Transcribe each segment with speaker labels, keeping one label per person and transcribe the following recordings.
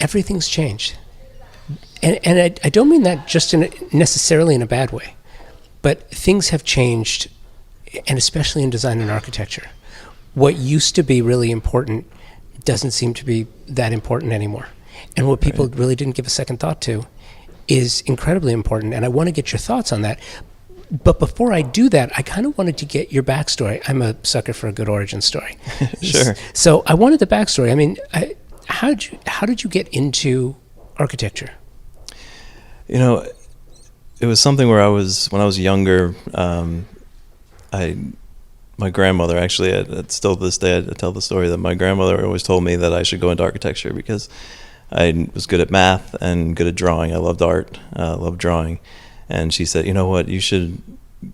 Speaker 1: everything's changed. And I don't mean that just necessarily in a bad way, but things have changed, and especially in design and architecture. What used to be really important doesn't seem to be that important anymore. And what people really didn't give a second thought to is incredibly important, and I want to get your thoughts on that. But before I do that, I kind of wanted to get your backstory. I'm a sucker for a good origin story.
Speaker 2: Sure.
Speaker 1: So I wanted the backstory. I mean, how did you get into architecture?
Speaker 2: You know, it was something where when I was younger, my grandmother actually, still to this day, I tell the story that my grandmother always told me that I should go into architecture because I was good at math and good at drawing. I loved art, loved drawing. And she said, you know what,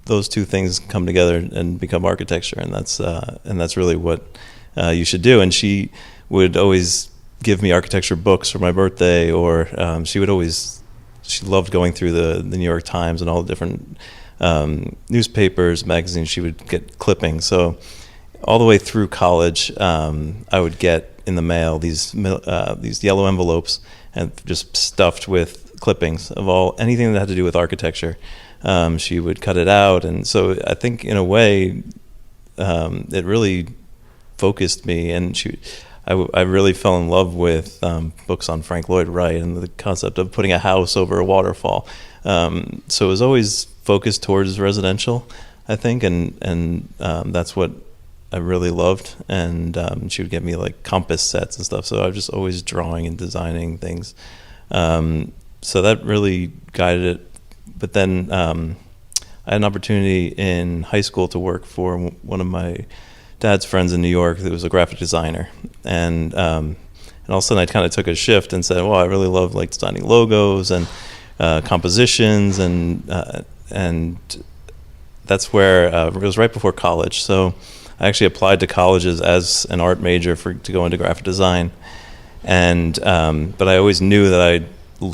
Speaker 2: those two things come together and become architecture, and that's really what you should do. And she would always give me architecture books for my birthday, or she loved going through the New York Times and all the different newspapers, magazines. She would get clippings. So all the way through college, I would get in the mail these yellow envelopes and just stuffed with clippings of anything that had to do with architecture. She would cut it out, and so I think in a way it really focused me, and I really fell in love with books on Frank Lloyd Wright and the concept of putting a house over a waterfall. So it was always focused towards residential, I think, and that's what I really loved. And she would get me like compass sets and stuff. So I was just always drawing and designing things. So that really guided it. But then I had an opportunity in high school to work for one of my dad's friends in New York that was a graphic designer, and all of a sudden I kind of took a shift and said, well, I really love like designing logos and compositions, and that's where it was right before college. So I actually applied to colleges as an art major to go into graphic design, and but I always knew that I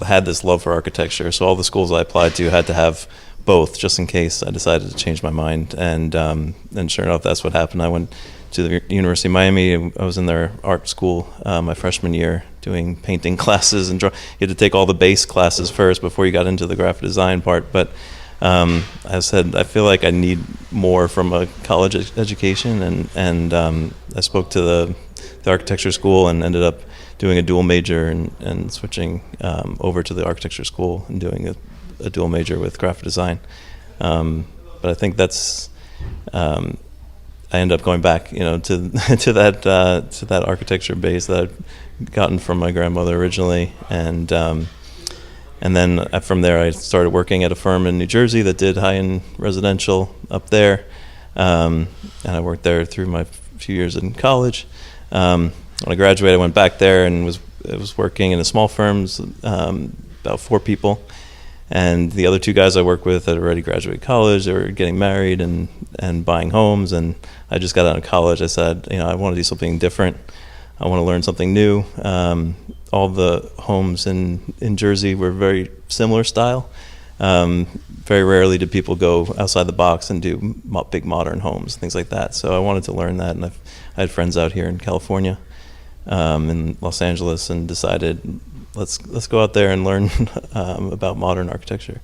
Speaker 2: had this love for architecture, so all the schools I applied to had to have both, just in case I decided to change my mind. And sure enough, that's what happened. I went to the University of Miami. I was in their art school my freshman year doing painting classes and you had to take all the base classes first before you got into the graphic design part. But I said, I feel like I need more from a college education, and I spoke to the architecture school and ended up doing a dual major and switching over to the architecture school and doing a dual major with graphic design. But I think that's I ended up going back, to to that architecture base that I'd gotten from my grandmother originally, and then from there I started working at a firm in New Jersey that did high-end residential up there, and I worked there through my few years in college. When I graduated, I went back there and was working in a small firm, about 4 people. And the other 2 guys I worked with had already graduated college. They were getting married and buying homes. And I just got out of college. I said, I want to do something different. I want to learn something new. All the homes in Jersey were very similar style. Very rarely did people go outside the box and do big modern homes, things like that. So I wanted to learn that. And I had friends out here in California, in Los Angeles, and decided, let's go out there and learn about modern architecture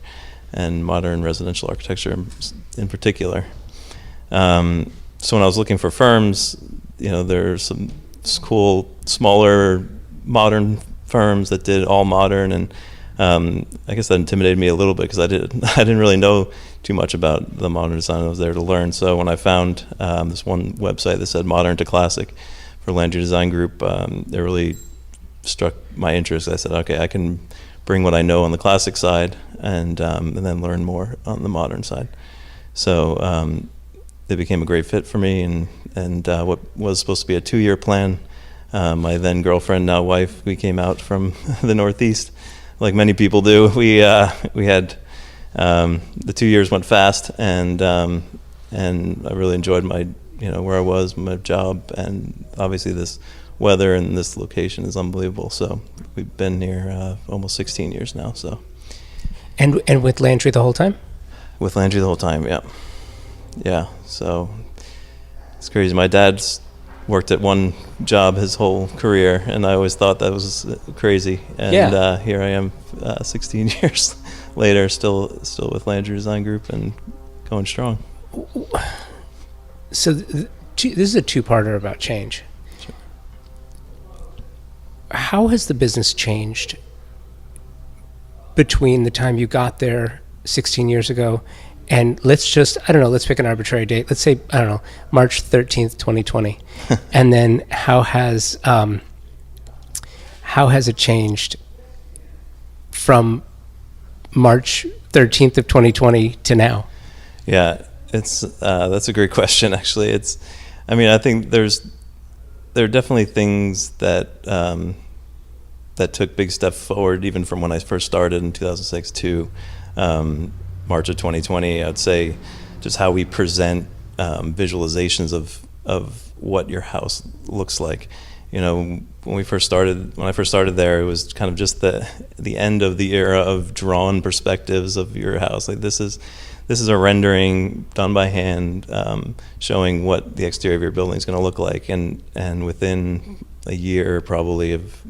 Speaker 2: and modern residential architecture in particular. So when I was looking for firms, there's some cool smaller modern firms that did all modern, and I guess that intimidated me a little bit because I didn't really know too much about the modern design. I was there to learn. So when I found this one website that said Modern to Classic for Landry Design Group, it really struck my interest. I said, okay, I can bring what I know on the classic side and then learn more on the modern side. So it became a great fit for me, and what was supposed to be a 2-year plan, my then girlfriend, now wife, we came out from the Northeast, like many people do. We had the 2 years went fast, and I really enjoyed my where I was, my job, and obviously this weather and this location is unbelievable. So we've been here almost 16 years now. So.
Speaker 1: And with Landry the whole time?
Speaker 2: With Landry the whole time, yeah. Yeah, so it's crazy. My dad's worked at one job his whole career, and I always thought that was crazy. And here I am, 16 years later, still with Landry Design Group and going strong.
Speaker 1: So this is a two-parter about change.
Speaker 2: Sure.
Speaker 1: How has the business changed between the time you got there 16 years ago and let's pick an arbitrary date. Let's say, March 13th, 2020. And then how has it changed from March 13th of 2020 to now?
Speaker 2: Yeah, that's a great question, actually. I think there are definitely things that that took big steps forward, even from when I first started in 2006 to March of 2020. I'd say just how we present visualizations of what your house looks like. When I first started there, it was kind of just the end of the era of drawn perspectives of your house. Like this is a rendering done by hand, showing what the exterior of your building is going to look like, and within a year probably of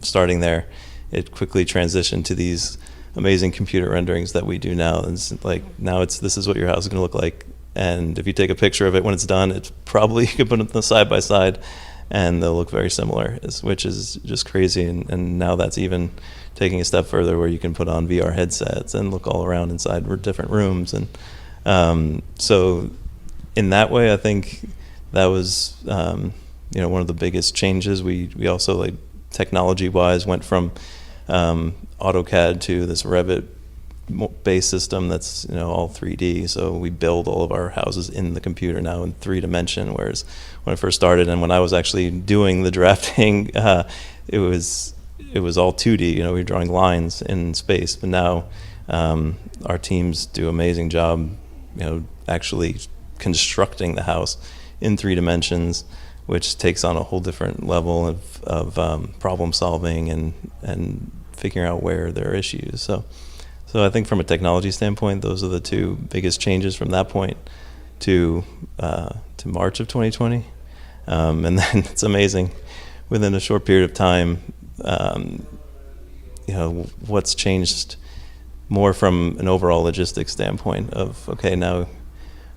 Speaker 2: starting there, it quickly transitioned to these amazing computer renderings that we do now. And it's like this is what your house is going to look like, and if you take a picture of it when it's done, it's probably you can put them side by side, and they'll look very similar, which is just crazy. And now that's even taking a step further, where you can put on VR headsets and look all around inside different rooms. And so in that way, I think that was one of the biggest changes. We also, like, technology-wise, went from AutoCAD to this Revit-based system that's all 3D. So we build all of our houses in the computer now in 3D. Whereas when I first started, and when I was actually doing the drafting, it was all 2D. We were drawing lines in space. But now our teams do an amazing job, actually constructing the house in 3 dimensions, which takes on a whole different level of problem solving and figuring out where there are issues. So I think from a technology standpoint, those are the two biggest changes from that point to March of 2020. And then it's amazing, within a short period of time, what's changed more from an overall logistics standpoint of, okay, now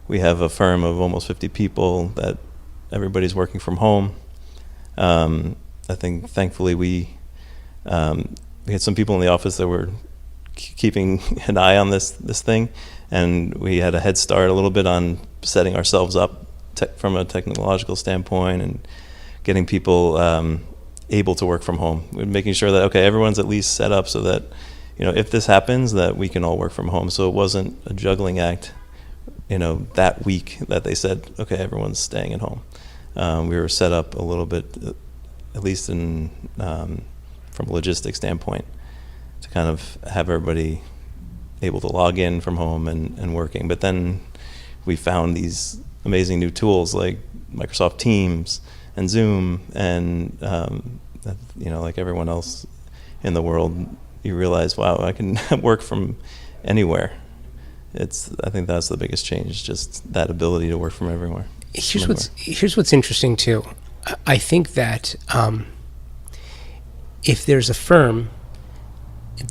Speaker 2: we have a firm of almost 50 people that everybody's working from home. I think thankfully we had some people in the office that were keeping an eye on this thing, and we had a head start a little bit on setting ourselves up from a technological standpoint and getting people able to work from home. We're making sure that, okay, everyone's at least set up so that if this happens, that we can all work from home. So it wasn't a juggling act that week that they said, okay, everyone's staying at home. We were set up a little bit, at least in from a logistics standpoint, to kind of have everybody able to log in from home and working. But then we found these amazing new tools like Microsoft Teams and Zoom, and like everyone else in the world, you realize, wow, I can work from anywhere. I think that's the biggest change, just that ability to work from everywhere.
Speaker 1: Here's what's interesting too. I think that if there's a firm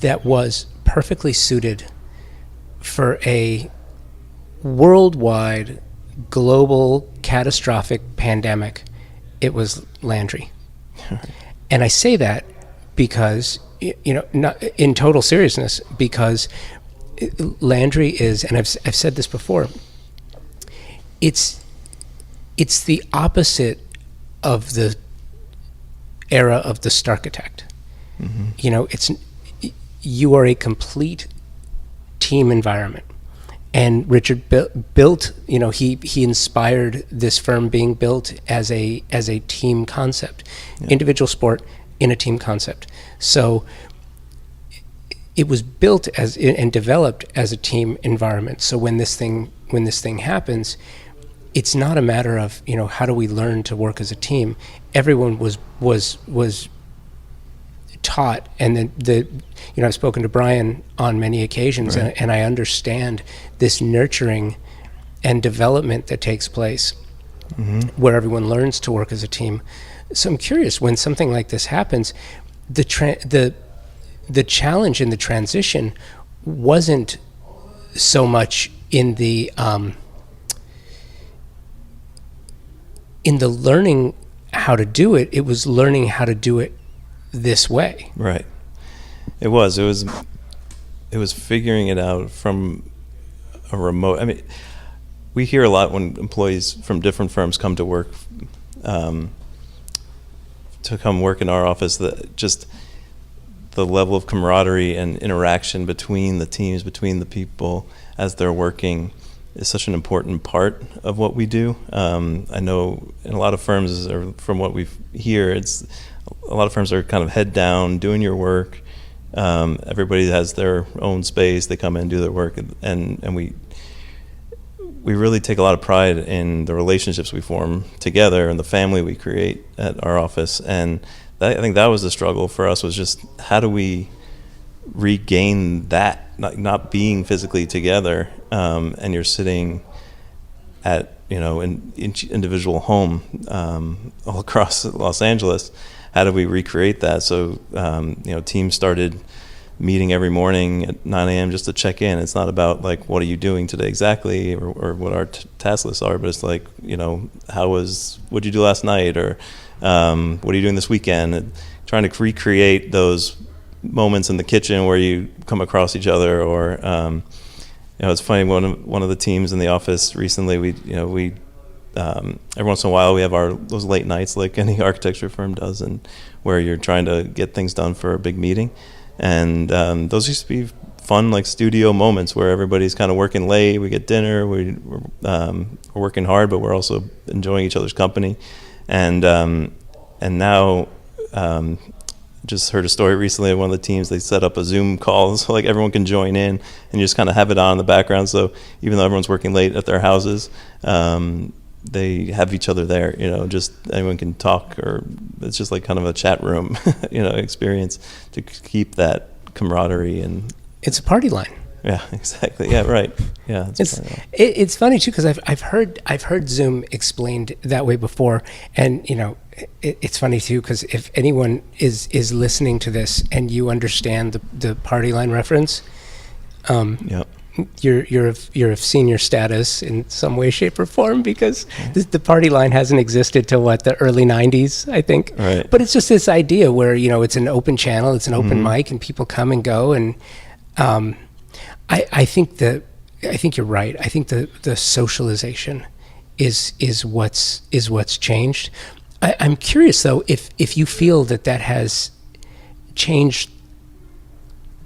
Speaker 1: that was perfectly suited for a worldwide, global, catastrophic pandemic, it was Landry. And I say that because, not in total seriousness, because Landry is, and I've said this before, it's the opposite of the era of the Starchitect. Mm-hmm. You are a complete team environment. And Richard built, he inspired this firm being built as a team concept, individual sport in a team concept. So it was built and developed as a team environment. So when this thing happens, it's not a matter of how do we learn to work as a team. Everyone was taught, and I've spoken to Brian on many occasions, right, and I understand this nurturing and development that takes place where everyone learns to work as a team. So I'm curious, when something like this happens, the challenge in the transition wasn't so much in the learning how to do it. It was learning how to do it this way.
Speaker 2: Right. It was figuring it out from a remote. I mean, we hear a lot when employees from different firms come to work, to come work in our office, that just the level of camaraderie and interaction between the teams, between the people as they're working, is such an important part of what we do. I know in a lot of firms, or from what we hear, it's a lot of firms are kind of head down, doing your work. Everybody has their own space. They come in and do their work, and we really take a lot of pride in the relationships we form together and the family we create at our office. And I think that was the struggle for us, was just how do we regain that, not being physically together, and you're sitting at, in each individual home all across Los Angeles. How do we recreate that? So teams started meeting every morning at 9 a.m. just to check in. It's not about like, what are you doing today exactly, or what our task lists are, but it's like, what'd you do last night, or what are you doing this weekend? And trying to recreate those moments in the kitchen where you come across each other, or it's funny, one of the teams in the office recently, we every once in a while we have those late nights like any architecture firm does, and where you're trying to get things done for a big meeting. And those used to be fun, like studio moments where everybody's kind of working late. We get dinner. We're working hard, but we're also enjoying each other's company. And now, just heard a story recently of one of the teams. They set up a Zoom call so like everyone can join in, and you just kind of have it on in the background. So even though everyone's working late at their houses, they have each other there. Just anyone can talk, or it's just like kind of a chat room, experience to keep that camaraderie. And
Speaker 1: it's a party line.
Speaker 2: Yeah, exactly. Yeah, right. Yeah,
Speaker 1: it's funny too, because I've heard Zoom explained that way before, and it's funny too, because if anyone is listening to this and you understand the party line reference,
Speaker 2: yep.
Speaker 1: You're of senior status in some way, shape, or form, because the party line hasn't existed till the early 90s, I think.
Speaker 2: Right.
Speaker 1: But it's just this idea where it's an open channel, it's an open mic, and people come and go. And I think you're right. I think the socialization is what's changed. I'm curious though if you feel that has changed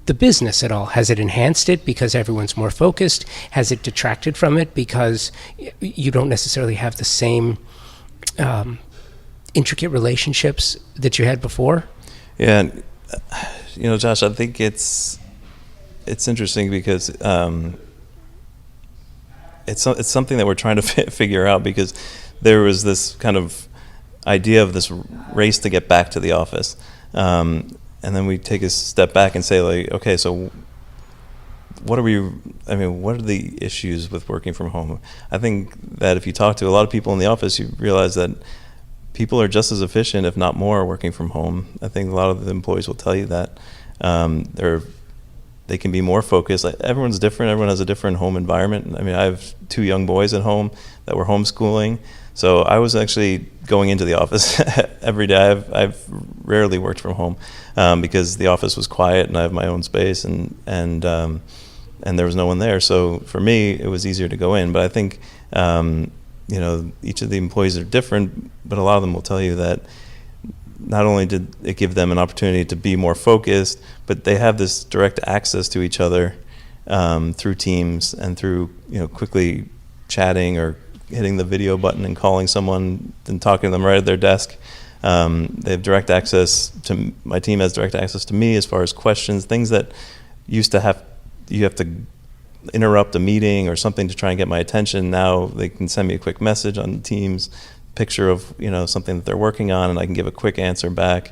Speaker 1: the business at all. Has it enhanced it because everyone's more focused? Has it detracted from it because you don't necessarily have the same intricate relationships that you had before?
Speaker 2: Yeah, Josh, I think it's interesting because it's something that we're trying to figure out, because there was this kind of idea of this race to get back to the office. And then we take a step back and say, like, okay, so what are the issues with working from home? I think that if you talk to a lot of people in the office, you realize that people are just as efficient, if not more, working from home. I think a lot of the employees will tell you that. They can be more focused. Everyone's different. Everyone has a different home environment. I mean, I have 2 young boys at home that were homeschooling. So I was actually going into the office every day. I've rarely worked from home because the office was quiet and I have my own space, and there was no one there. So for me, it was easier to go in. But I think each of the employees are different, but a lot of them will tell you that not only did it give them an opportunity to be more focused, but they have this direct access to each other through Teams and through quickly chatting or hitting the video button and calling someone and talking to them right at their desk. They have direct access to my team, has direct access to me as far as questions, things that you have to interrupt a meeting or something to try and get my attention. Now they can send me a quick message on Teams, picture of something that they're working on, and I can give a quick answer back.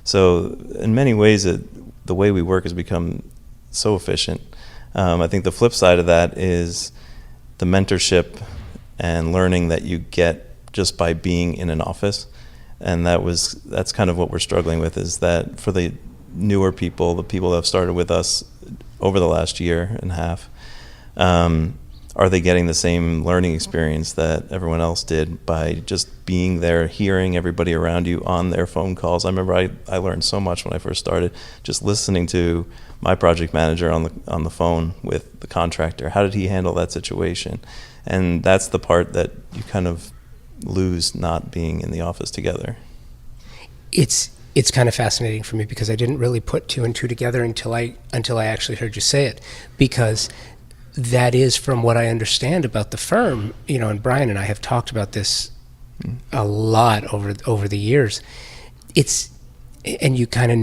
Speaker 2: So in many ways, the way we work has become so efficient. I think the flip side of that is the mentorship and learning that you get just by being in an office. And that's kind of what we're struggling with, is that for the newer people, the people that have started with us over the last year and a half, are they getting the same learning experience that everyone else did by just being there, hearing everybody around you on their phone calls? I remember I learned so much when I first started, just listening to my project manager on the phone with the contractor. How did he handle that situation? And that's the part that you kind of lose not being in the office together.
Speaker 1: It's kind of fascinating for me, because I didn't really put two and two together until I actually heard you say it, because that is, from what I understand about the firm, and Brian and I have talked about this a lot over the years. And you kind of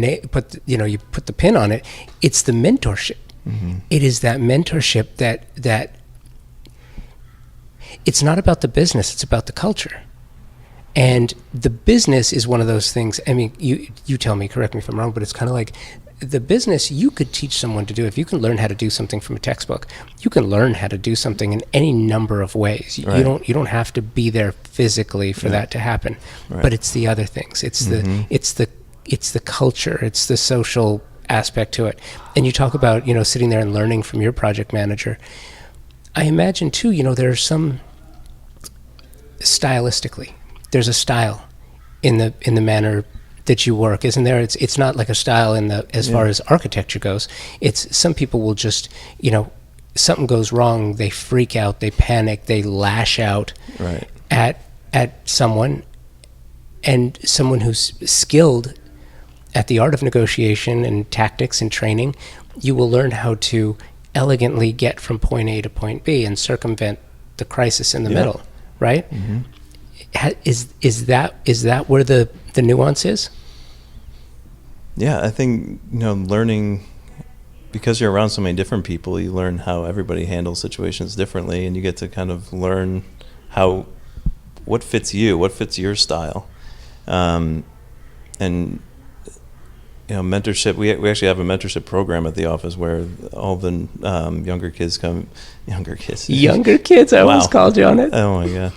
Speaker 1: you put the pin on it. It's the mentorship. Mm-hmm. It is that mentorship that it's not about the business, it's about the culture. And the business is one of those things. I mean, you tell me, correct me if I'm wrong, but it's kind of like the business you could teach someone to do. If you can learn how to do something from a textbook, you can learn how to do something in any number of ways.
Speaker 2: Right.
Speaker 1: You don't have to be there physically for that to happen. Right. But it's the other things. It's the culture. It's the social aspect to it. And you talk about, sitting there and learning from your project manager. I imagine too, there's some stylistically, there's a style in the manner that you work, isn't there? It's not like a style as far as architecture goes. It's, some people will just, something goes wrong, they freak out, they panic, they lash out at someone, and someone who's skilled at the art of negotiation and tactics and training, you will learn how to elegantly get from point A to point B and circumvent the crisis in the middle, right? Mm-hmm. Is that where the nuance is?
Speaker 2: Yeah, I think, learning, because you're around so many different people, you learn how everybody handles situations differently, and you get to kind of learn what fits you, what fits your style. And mentorship, we actually have a mentorship program at the office where all the younger kids, I almost called you on it. Oh my God.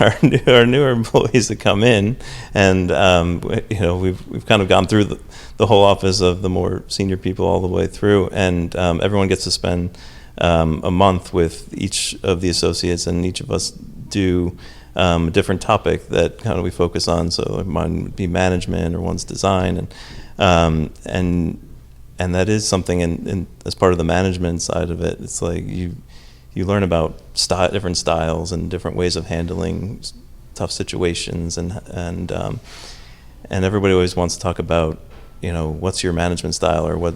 Speaker 2: Our newer employees that come in, and we've kind of gone through the whole office of the more senior people all the way through, and everyone gets to spend a month with each of the associates, and each of us do a different topic that kind of we focus on. So mine would be management, or one's design, and that is something in as part of the management side of it. It's like you learn about different styles and different ways of handling tough situations, and everybody always wants to talk about, what's your management style, or what,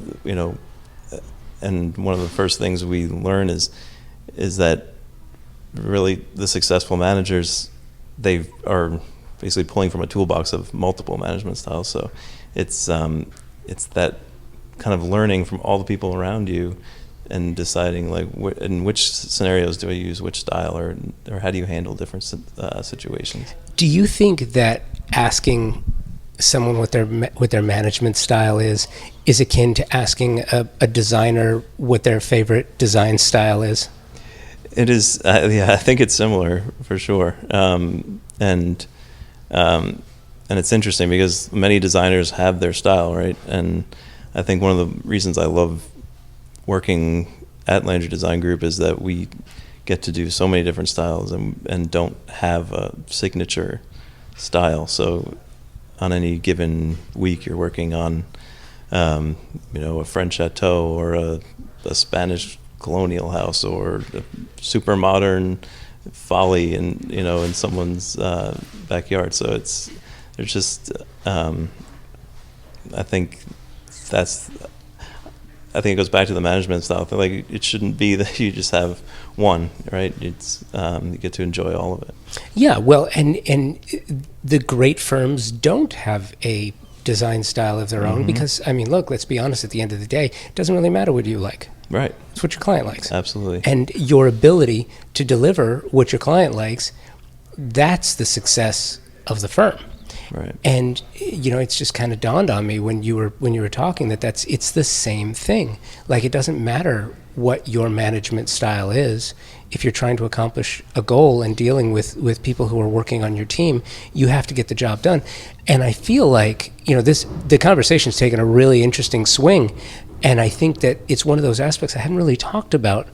Speaker 2: and one of the first things we learn is that really the successful managers, they are basically pulling from a toolbox of multiple management styles. So it's that kind of learning from all the people around you, and deciding like in which scenarios do I use which style, or how do you handle different situations.
Speaker 1: Do you think that asking someone what their management style is akin to asking a designer what their favorite design style is?
Speaker 2: It is, I think it's similar for sure, and it's interesting because many designers have their style, right? And I think one of the reasons I love working at Landry Design Group is that we get to do so many different styles, and don't have a signature style. So on any given week, you're working on a French chateau, or a Spanish colonial house, or a super modern folly in someone's backyard. So there's just I think it goes back to the management style. Like, it shouldn't be that you just have one, right? It's you get to enjoy all of it.
Speaker 1: Yeah, well, and the great firms don't have a design style of their own, because, I mean, look, let's be honest, at the end of the day, it doesn't really matter what you like.
Speaker 2: Right.
Speaker 1: It's what your client likes.
Speaker 2: Absolutely.
Speaker 1: And your ability to deliver what your client likes, that's the success of the firm.
Speaker 2: Right.
Speaker 1: And it's just kind of dawned on me when you were talking that it's the same thing. Like, it doesn't matter what your management style is. If you're trying to accomplish a goal and dealing with people who are working on your team, you have to get the job done. And I feel like, the conversation's taken a really interesting swing. And I think that it's one of those aspects I hadn't really talked about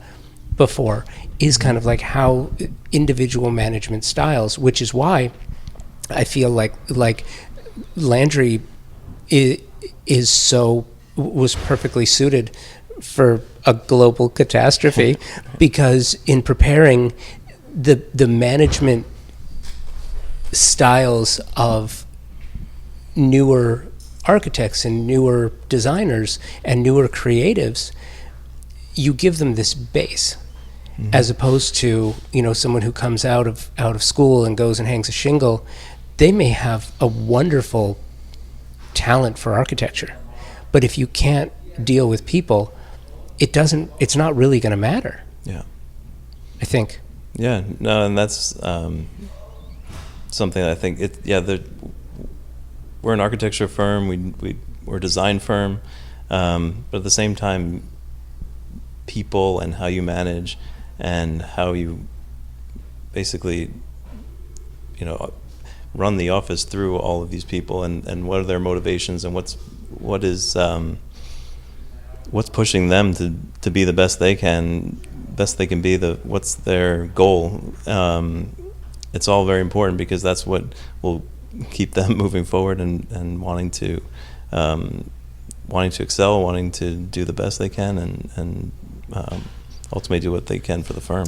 Speaker 1: before, is kind of like how individual management styles, which is why I feel like Landry was perfectly suited for a global catastrophe, because in preparing the management styles of newer architects and newer designers and newer creatives, you give them this base. Mm-hmm. As opposed to someone who comes out of school and goes and hangs a shingle. They may have a wonderful talent for architecture, but if you can't deal with people, it's not really going to matter.
Speaker 2: Yeah,
Speaker 1: I think.
Speaker 2: Yeah, no, and that's something that I think we're an architecture firm, we're a design firm, but at the same time, people and how you manage and how you basically run the office through all of these people, and what are their motivations, and what's pushing them to be the best they can be, what's their goal. It's all very important, because that's what will keep them moving forward and wanting to excel, wanting to do the best they can, and ultimately do what they can for the firm.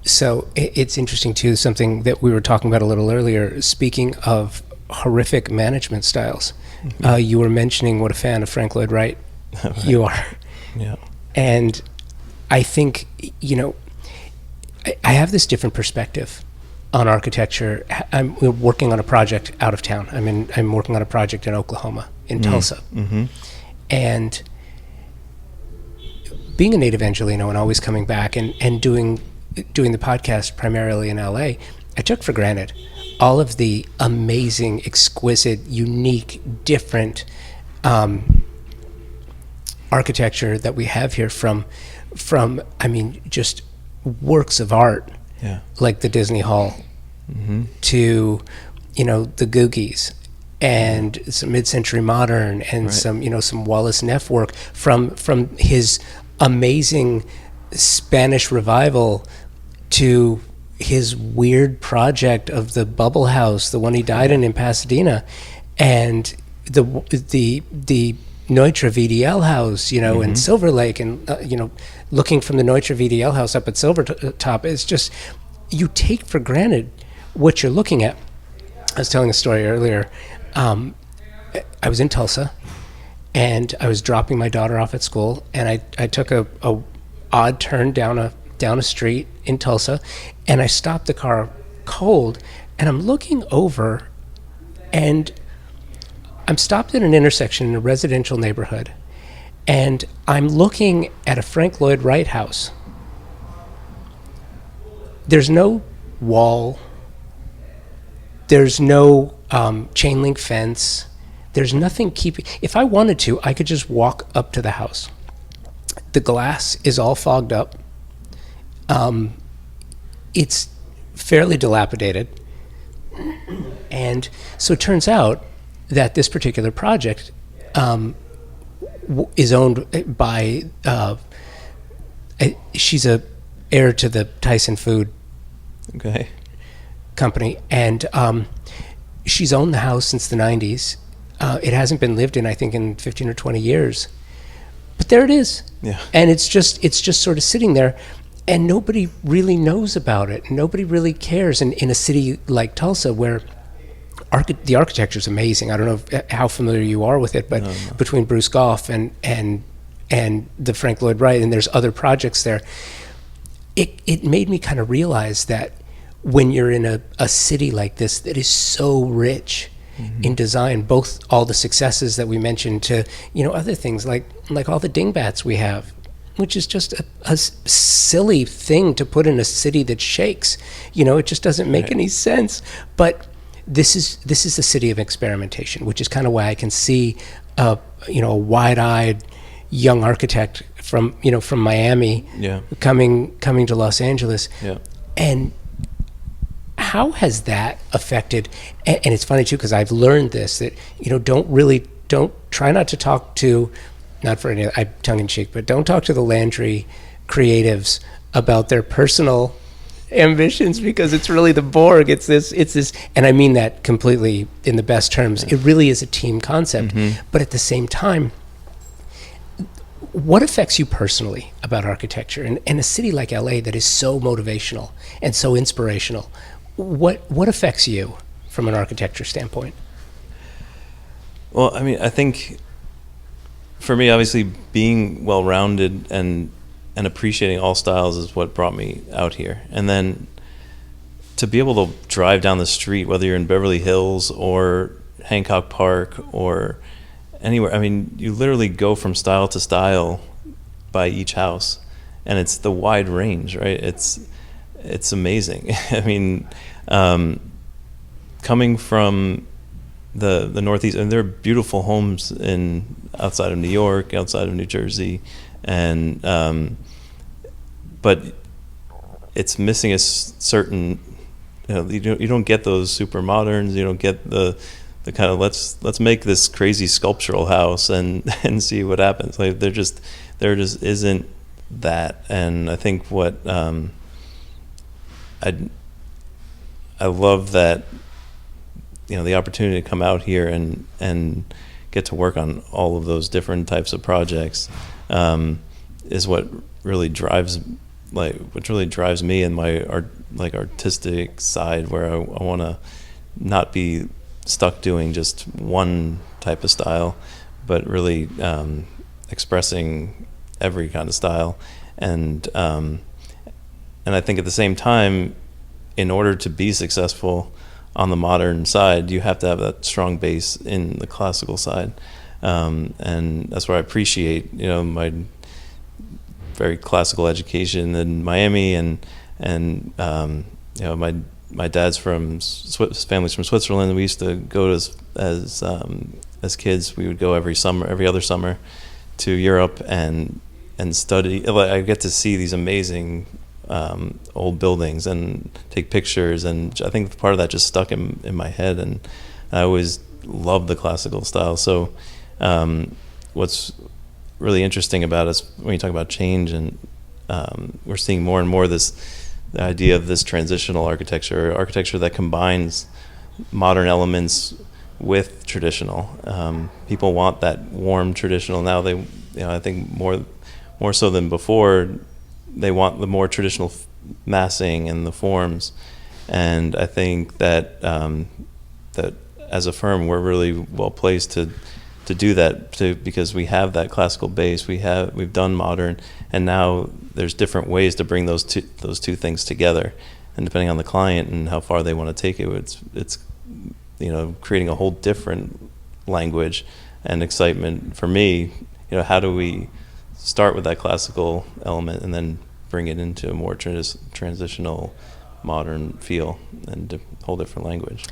Speaker 1: So it's interesting too, something that we were talking about a little earlier, speaking of horrific management styles. Mm-hmm. You were mentioning what a fan of Frank Lloyd Wright right. You are.
Speaker 2: Yeah.
Speaker 1: And I think, I have this different perspective on architecture. I'm working on a project out of town. I'm working on a project in Oklahoma, in Tulsa. Mm-hmm. And being a native Angelino and always coming back and doing the podcast primarily in LA, I took for granted all of the amazing, exquisite, unique, different architecture that we have here from just works of art, yeah, like the Disney Hall, mm-hmm, to the Googies and some mid-century modern and right, some Wallace Neff work from his amazing Spanish revival to his weird project of the Bubble House, the one he died in Pasadena, and the Neutra VDL house, mm-hmm, and Silver Lake, and looking from the Neutra VDL house up at Silvertop, it's just, you take for granted what you're looking at. I was telling a story earlier. I was in Tulsa, and I was dropping my daughter off at school, and I took a odd turn down a street in Tulsa, and I stopped the car cold, and I'm looking over, and I'm stopped at an intersection in a residential neighborhood, and I'm looking at a Frank Lloyd Wright house. There's no wall. There's no chain link fence. There's nothing keeping. If I wanted to, I could just walk up to the house. The glass is all fogged up. It's fairly dilapidated. And so it turns out that this particular project is owned by, she's a heir to the Tyson Food company, and she's owned the house since the 90s. It hasn't been lived in, I think, in 15 or 20 years. But there it is. Yeah. And it's just sort of sitting there, and nobody really knows about it. Nobody really cares in a city like Tulsa, where the architecture is amazing. I don't know how familiar you are with it, but no. Between Bruce Goff and the Frank Lloyd Wright, and there's other projects there, it made me kind of realize that when you're in a city like this that is so rich, mm-hmm, in design, both all the successes that we mentioned to other things like all the dingbats we have, which is just a silly thing to put in a city that shakes. It just doesn't make any sense. But this is the city of experimentation, which is kind of why I can see a wide-eyed young architect from Miami coming to Los Angeles.
Speaker 2: Yeah.
Speaker 1: And how has that affected, and it's funny too, because I've learned this, that don't try not to talk to, not for any, I'm tongue-in-cheek, but don't talk to the Landry creatives about their personal ambitions, because it's really the Borg. It's this, and I mean that completely in the best terms. It really is a team concept. But at the same time, what affects you personally about architecture in a city like LA that is so motivational and so inspirational? What affects you from an architecture standpoint?
Speaker 2: Well, I mean, I think for me, obviously, being well-rounded and appreciating all styles is what brought me out here. And then to be able to drive down the street, whether you're in Beverly Hills or Hancock Park or anywhere, I mean, you literally go from style to style by each house, and it's the wide range, right? It's amazing. I mean, coming from the Northeast, and there are beautiful homes outside of New York, outside of New Jersey, and but it's missing a certain, you don't get those super moderns, you don't get the kind of let's make this crazy sculptural house and see what happens. Like there just isn't that. And I think what I love that, the opportunity to come out here and get to work on all of those different types of projects is what really drives me in my artistic side, where I want to not be stuck doing just one type of style, but really expressing every kind of style. And I think at the same time, in order to be successful on the modern side, you have to have that strong base in the classical side. And that's where I appreciate, my very classical education in Miami, and my dad's family's from Switzerland. We used to go as kids. We would go every other summer to Europe and study. I get to see these amazing old buildings and take pictures, and I think part of that just stuck in my head, and I always loved the classical style. So what's really interesting about us when you talk about change, and we're seeing more and more the idea of this transitional architecture that combines modern elements with traditional. People want that warm traditional now. They, I think more so than before, they want the more traditional massing and the forms. And I think that that as a firm, we're really well placed to do that, because we have that classical base. We've done modern, and now there's different ways to bring those two things together. And depending on the client and how far they want to take it, it's creating a whole different language and excitement for me. How do we start with that classical element and then bring it into a more transitional modern feel and a whole different language?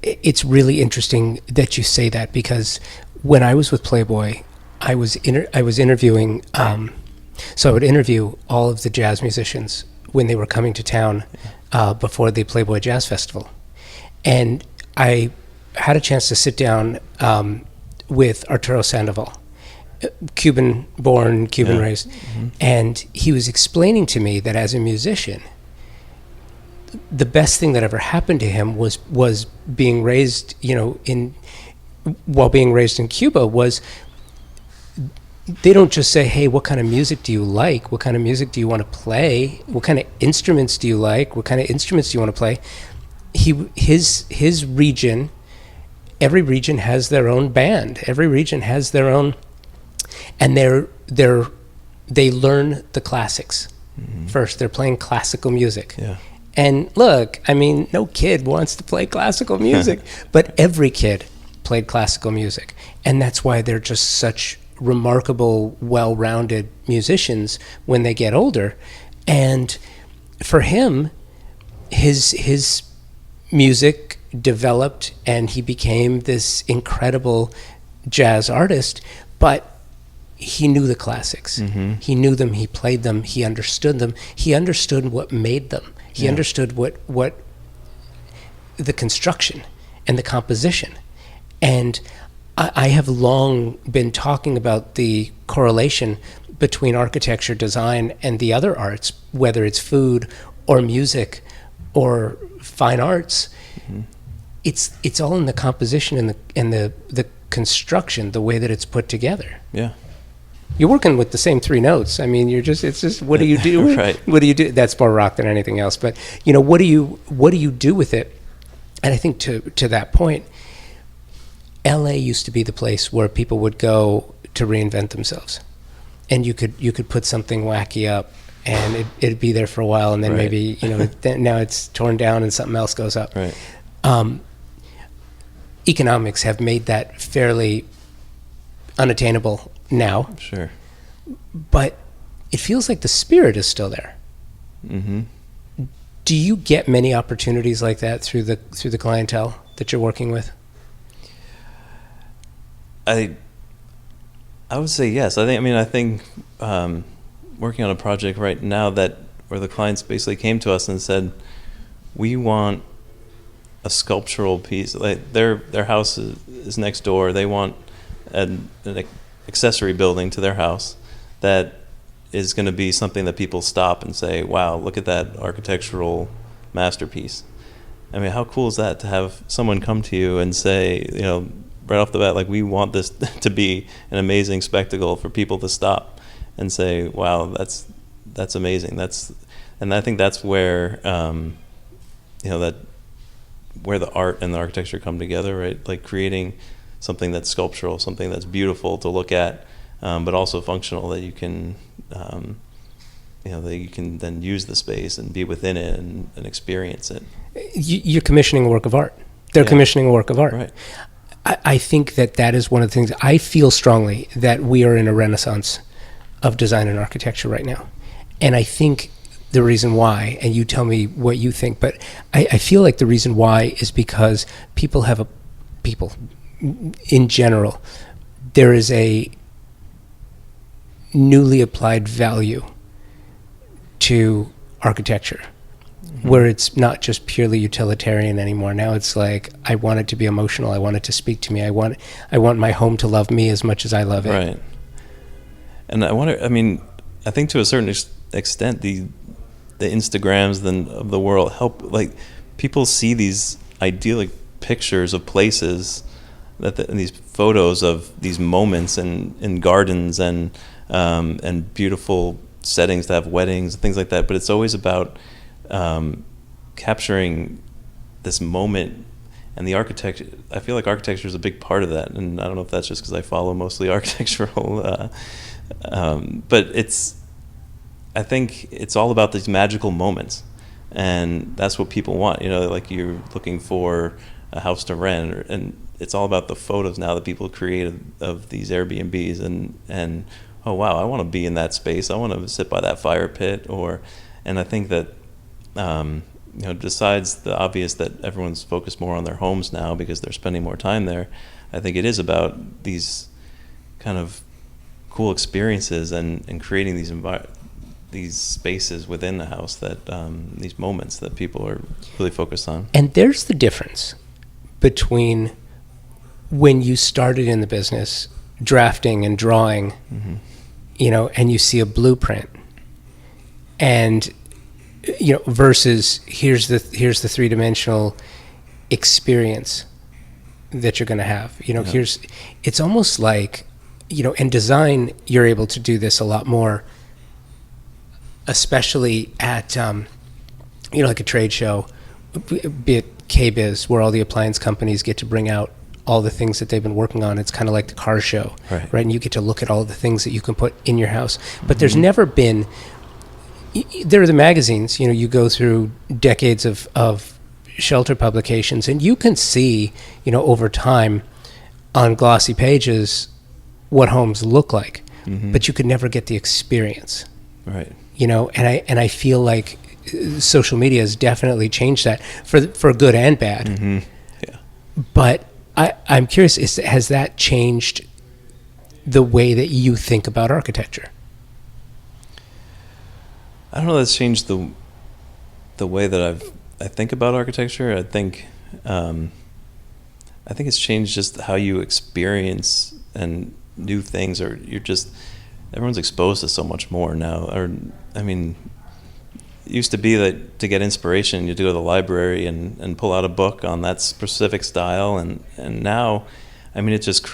Speaker 1: It's really interesting that you say that, because when I was with Playboy, I was interviewing. So I would interview all of the jazz musicians when they were coming to town before the Playboy Jazz Festival, and I had a chance to sit down with Arturo Sandoval, Cuban-born, Cuban-raised, and he was explaining to me that as a musician, the best thing that ever happened to him was being raised, while being raised in Cuba, was they don't just say, hey, what kind of music do you like? What kind of music do you want to play? What kind of instruments do you like? What kind of instruments do you want to play? His region, every region has their own band. Every region has their own, and they learn the classics first. They're playing classical music.
Speaker 2: Yeah.
Speaker 1: And look, I mean, no kid wants to play classical music, but every kid played classical music. And that's why they're just such remarkable, well-rounded musicians when they get older. And for him, his music developed and he became this incredible jazz artist, but he knew the classics.
Speaker 2: Mm-hmm.
Speaker 1: He knew them, he played them, he understood them. He understood what made them. He understood what the construction and the composition. And I have long been talking about the correlation between architecture, design, and the other arts, whether it's food or music or fine arts.
Speaker 2: Mm-hmm.
Speaker 1: It's all in the composition and the construction, the way that it's put together.
Speaker 2: Yeah.
Speaker 1: You're working with the same three notes. I mean, it's just what do you do?
Speaker 2: Right.
Speaker 1: What do you do? That's more rock than anything else. But what do you do with it? And I think to that point, LA used to be the place where people would go to reinvent themselves, and you could put something wacky up, and it'd be there for a while, and then
Speaker 2: Right.
Speaker 1: maybe now it's torn down and something else goes up.
Speaker 2: Right.
Speaker 1: Economics have made that fairly unattainable now,
Speaker 2: Sure.
Speaker 1: but it feels like the spirit is still there.
Speaker 2: Mm-hmm.
Speaker 1: Do you get many opportunities like that through the clientele that you're working with?
Speaker 2: I would say yes. I think working on a project right now where the clients basically came to us and said, we want a sculptural piece. Like their house is next door. They want an accessory building to their house that is going to be something that people stop and say, wow, look at that architectural masterpiece. I mean, how cool is that to have someone come to you and say, right off the bat, like, we want this to be an amazing spectacle for people to stop and say, wow, that's amazing. And I think that's where, where the art and the architecture come together, right? Like creating something that's sculptural, something that's beautiful to look at, but also functional, that you can, that you can then use the space and be within it and experience it.
Speaker 1: You're commissioning a work of art. They're commissioning a work of art.
Speaker 2: Right.
Speaker 1: I think that is one of the things. I feel strongly that we are in a renaissance of design and architecture right now. And I think the reason why, and you tell me what you think, but I feel like the reason why is because people in general, there is a newly applied value to architecture, where it's not just purely utilitarian anymore. Now it's like, I want it to be emotional. I want it to speak to me. I want my home to love me as much as I love it.
Speaker 2: Right. And I think to a certain extent, the Instagrams of the world help, like, people see these idyllic pictures of places, and these photos of these moments in gardens and beautiful settings to have weddings and things like that. But it's always about capturing this moment, and the architecture. I feel like architecture is a big part of that, and I don't know if that's just because I follow mostly architectural, but I think it's all about these magical moments, and that's what people want. Like, you're looking for a house to rent, and it's all about the photos now that people create of these Airbnbs, and oh wow, I want to be in that space. I want to sit by that fire pit, and I think that besides the obvious that everyone's focused more on their homes now because they're spending more time there, I think it is about these kind of cool experiences and creating these spaces within the house, that these moments that people are really focused on.
Speaker 1: And there's the difference between when you started in the business drafting and drawing, and you see a blueprint, and versus here's the three-dimensional experience that you're going to have. It's almost like, in design, you're able to do this a lot more, especially at like a trade show, be it KBIS, where all the appliance companies get to bring out all the things that they've been working on. It's kind of like the car show, right? And you get to look at all the things that you can put in your house. But there's never been, there are the magazines, you go through decades of shelter publications, and you can see, over time on glossy pages what homes look like, but you could never get the experience.
Speaker 2: Right.
Speaker 1: And I feel like social media has definitely changed that for good and bad. But I'm curious, has that changed the way that you think about architecture?
Speaker 2: I don't know that's changed the way that I think about architecture. I think it's changed just how you experience and new things, or everyone's exposed to so much more now. Or I mean, it used to be that to get inspiration, you had to go to the library and pull out a book on that specific style, and now, I mean, it just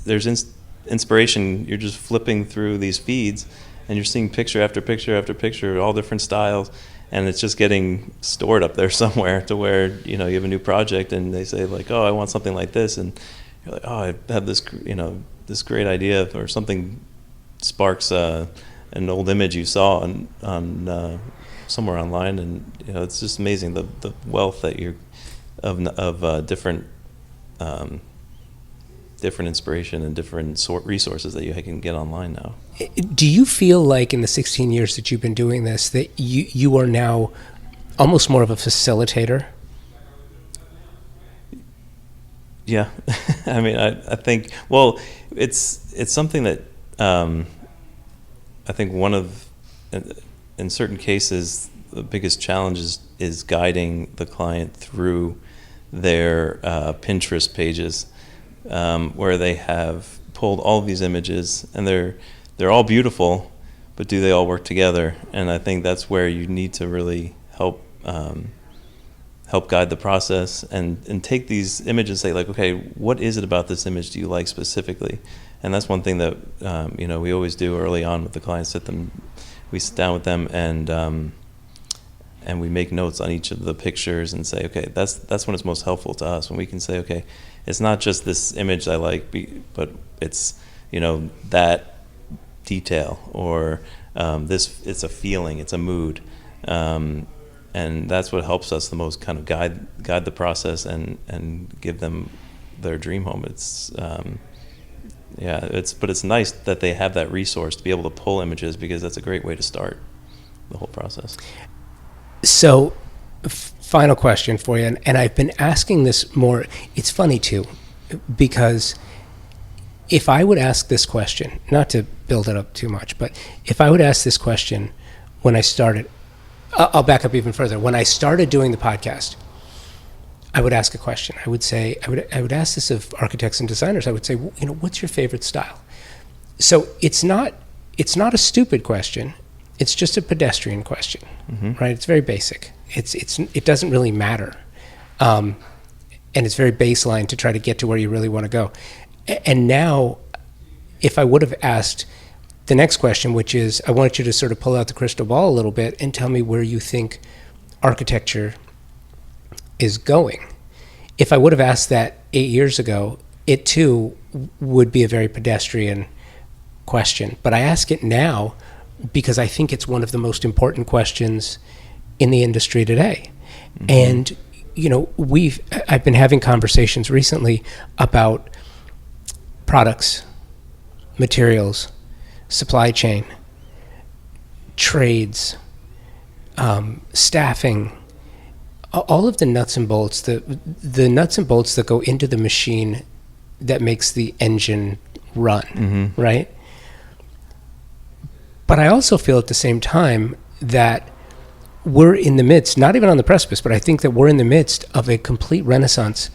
Speaker 2: there's inspiration. You're just flipping through these feeds, and you're seeing picture after picture after picture, all different styles, and it's just getting stored up there somewhere to where, you know, you have a new project and they say like, oh, I want something like this, and you're like, oh, I have this, you know, this great idea, or something sparks an old image you saw on somewhere online, and you know, it's just amazing the wealth that you're of different inspiration and different resources that you can get online now.
Speaker 1: Do you feel like in the 16 years that you've been doing this that you are now almost more of a facilitator?
Speaker 2: Yeah. I mean, I think, well, it's something that I think in certain cases, the biggest challenge is guiding the client through their Pinterest pages, where they have pulled all of these images, and they're all beautiful, but do they all work together? And I think that's where you need to really help guide the process and take these images and say like, okay, what is it about this image do you like specifically? And that's one thing that you know, we always do early on with the clients. We sit down with them and we make notes on each of the pictures and say, okay, that's when it's most helpful to us, when we can say, okay, it's not just this image I like, but it's, you know, that detail, or it's a feeling, it's a mood, and that's what helps us the most, kind of guide the process and give them their dream home. It's but it's nice that they have that resource to be able to pull images, because that's a great way to start the whole process.
Speaker 1: So, final question for you, and I've been asking this more. It's funny too, because if I would ask this question, not to build it up too much, but if I would ask this question when I started, I'll back up even further. When I started doing the podcast, I would ask a question. I would say, I would ask this of architects and designers. I would say, you know, what's your favorite style? So it's not a stupid question. It's just a pedestrian question, right? It's very basic. It doesn't really matter, and it's very baseline to try to get to where you really want to go. And now, if I would have asked the next question, which is, I want you to sort of pull out the crystal ball a little bit and tell me where you think architecture is going. If I would have asked that 8 years ago, it too would be a very pedestrian question. But I ask it now because I think it's one of the most important questions in the industry today. Mm-hmm. And, you know, I've been having conversations recently about products, materials, supply chain, trades, staffing, all of the nuts and bolts, the nuts and bolts that go into the machine that makes the engine run, right? But I also feel at the same time that we're in the midst, not even on the precipice, but I think that we're in the midst of a complete renaissance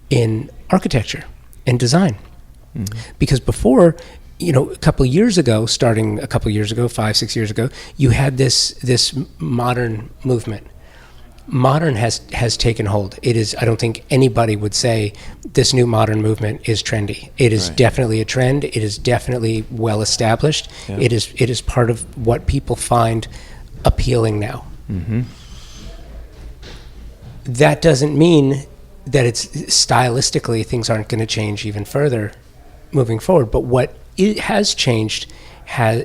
Speaker 1: in architecture and design. Because before, you know, starting a couple years ago, 5-6 years ago, you had this modern movement. Modern has taken hold. It is, I don't think anybody would say this new modern movement is trendy. It is definitely a trend. It is definitely well established. Yeah. It is part of what people find appealing now. That doesn't mean that it's stylistically things aren't going to change even further moving forward. But what it has changed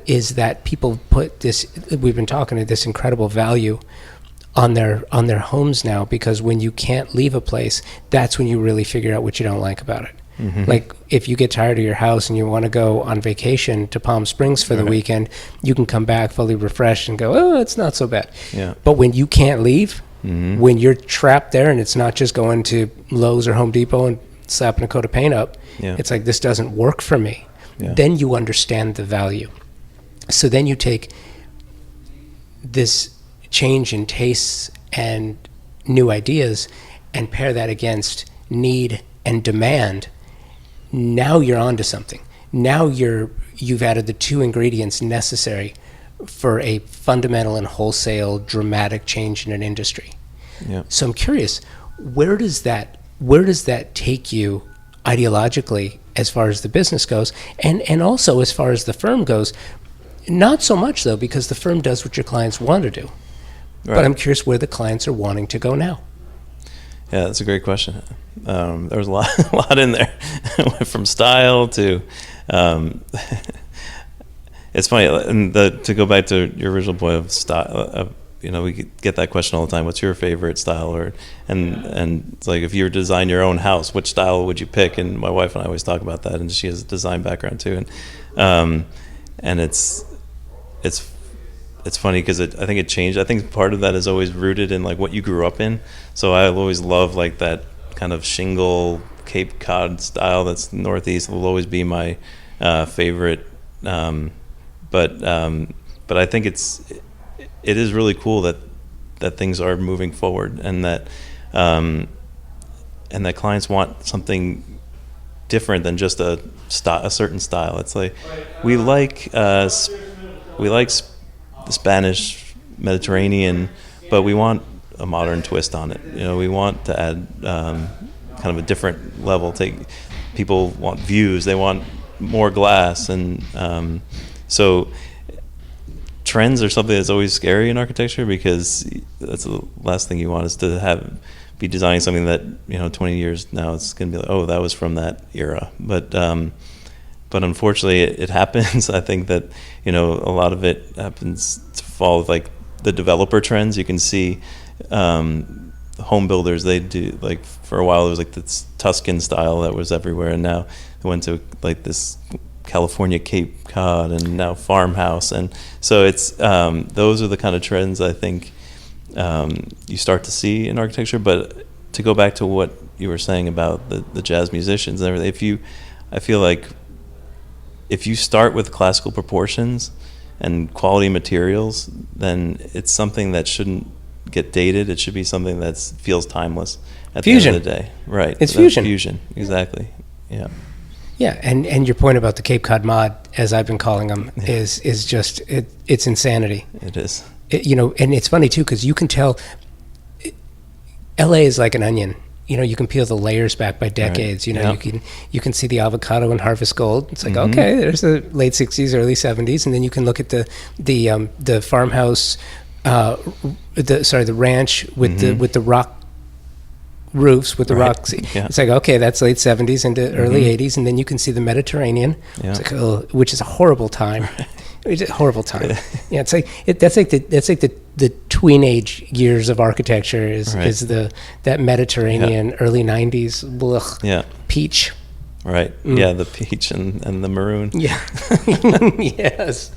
Speaker 1: is that people put this, we've been talking to, this incredible value on their homes now, because when you can't leave a place, that's when you really figure out what you don't like about it. Like if you get tired of your house and you want to go on vacation to Palm Springs for the weekend, you can come back fully refreshed and go, oh, it's not so bad. Yeah. But when you can't leave, When you're trapped there and it's not just going to Lowe's or Home Depot and slapping a coat of paint up, it's like, this doesn't work for me. Then you understand the value. So then you take this change in tastes and new ideas and pair that against need and demand. Now you're onto something. Now you've added the two ingredients necessary for a fundamental and wholesale dramatic change in an industry. So I'm curious, where does that take you ideologically as far as the business goes, and also as far as the firm goes? Not so much, though, because the firm does what your clients want to do. Right. But I'm curious where the clients are wanting to go now.
Speaker 2: Yeah, that's a great question. There was a lot in there. Went from style to it's funny, and to go back to your original point of style, we get that question all the time. What's your favorite style? And it's like, if you were to design your own house, which style would you pick? And my wife and I always talk about that, and she has a design background too. And it's funny because I think it changed. I think part of that is always rooted in like what you grew up in. So I always love like that kind of shingle Cape Cod style. That's Northeast will always be my favorite. But I think it is really cool that things are moving forward, and that clients want something different than just a certain style. It's like we like the Spanish Mediterranean, but we want a modern twist on it. We want to add kind of a different level. People want views, they want more glass, and so trends are something that's always scary in architecture, because that's the last thing you want is to be designing something that 20 years now it's going to be like, oh, that was from that era. But unfortunately it happens. I think that a lot of it happens to fall with like the developer trends. You can see home builders, they do, like, for a while it was like this Tuscan style that was everywhere, and now they went to like this California Cape Cod, and now farmhouse. And so it's those are the kind of trends I think you start to see in architecture. But to go back to what you were saying about the jazz musicians and everything, I feel like if you start with classical proportions and quality materials, then it's something that shouldn't get dated. It should be something that feels timeless at the end of the day. Right.
Speaker 1: It's fusion.
Speaker 2: Fusion, exactly. Yeah.
Speaker 1: Yeah, and your point about the Cape Cod mod, as I've been calling them, is just it's insanity.
Speaker 2: It is.
Speaker 1: And it's funny too, because you can tell LA is like an onion. You can peel the layers back by decades. Right. You can see the avocado and harvest gold. It's like, okay, there's the late 60s, early 70s, and then you can look at the farmhouse, the ranch with the rock roofs with the rocks. Yeah. It's like, okay, that's late 70s into early 80s, and then you can see the Mediterranean. Yeah. It's like, oh, which is a horrible time. It's a horrible time. Yeah, it's like that's like the tween-age years of architecture is that Mediterranean early 90s. Blech, peach.
Speaker 2: Right. Yeah, the peach and the maroon.
Speaker 1: Yeah. Yes.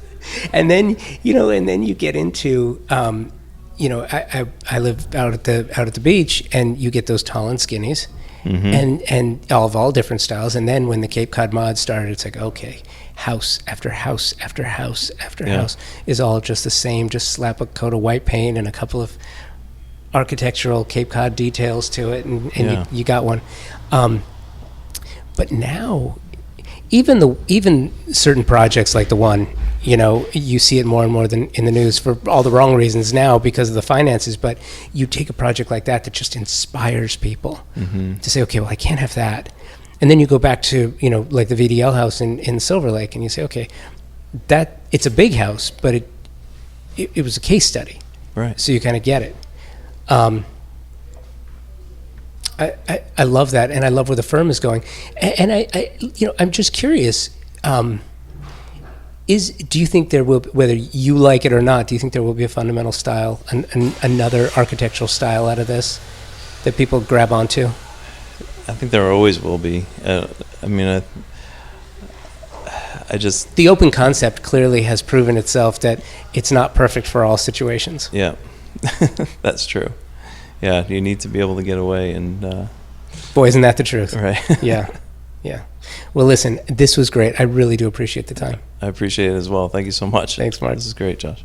Speaker 1: And then you get into I live out at the beach, and you get those tall and skinnies, and all different styles. And then when the Cape Cod mod started, it's like, okay, house after house after house after house is all just the same. Just slap a coat of white paint and a couple of architectural Cape Cod details to it, and you got one. But now, even certain projects like the one, you see it more and more than in the news for all the wrong reasons now because of the finances. But you take a project like that just inspires people to say, okay, well, I can't have that. And then you go back to, like the VDL house in Silver Lake, and you say, okay, that it's a big house, but it was a case study.
Speaker 2: Right.
Speaker 1: So you kind of get it. I love that, and I love where the firm is going. And I'm just curious, do you think there will, whether you like it or not, do you think there will be a fundamental style, another architectural style out of this that people grab onto?
Speaker 2: I think there always will be.
Speaker 1: The open concept clearly has proven itself that it's not perfect for all situations.
Speaker 2: Yeah, that's true. yeah, you need to be able to get away and.
Speaker 1: Boy, isn't that the truth?
Speaker 2: Right.
Speaker 1: Yeah. Well, listen, this was great. I really do appreciate the time.
Speaker 2: I appreciate it as well. Thank you so much.
Speaker 1: Thanks, Mark.
Speaker 2: This is great, Josh.